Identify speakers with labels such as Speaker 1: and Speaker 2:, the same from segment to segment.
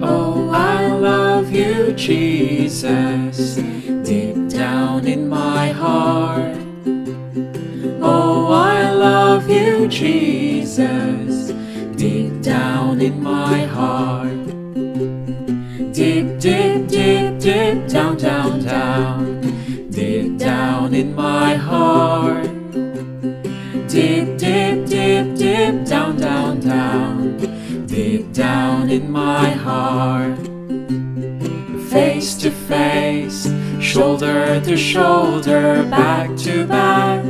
Speaker 1: Oh, I love you, Jesus, deep down in my heart. Oh, I love you, Jesus, deep down in my heart. Deep, deep, deep, deep down, down, down, deep down in my heart. Deep, deep, deep, deep down, down, down, deep down in my heart. Face to face, shoulder to shoulder, back to back,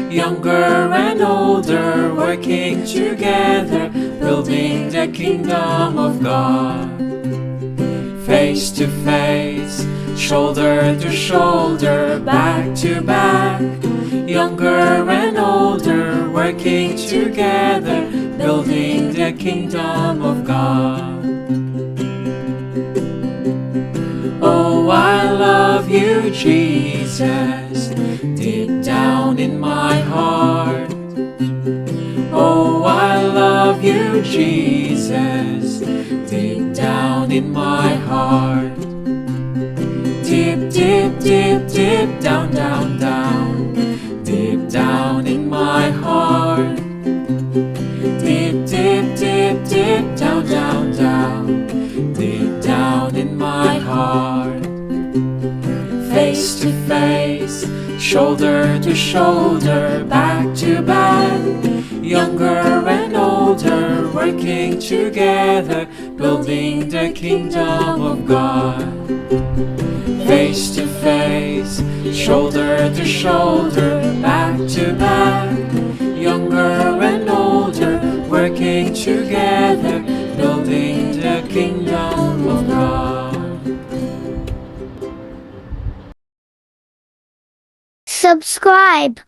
Speaker 1: younger and older, working together, building the kingdom of God. Face to face, shoulder to shoulder, back to back, younger and older, working together, building the kingdom of God. Oh, I love you, Jesus, deep down in my heart. Oh, I love you, Jesus, deep down in my heart. Deep, deep, deep, deep down, down, down, deep down in my heart. Deep, deep, deep, deep down, down, down, deep down in my heart. Face to face, shoulder to shoulder, back to back, younger and older, working together, building the kingdom of God. Face to face, shoulder to shoulder, back to back, younger and older, working together, building the kingdom of God.
Speaker 2: Subscribe.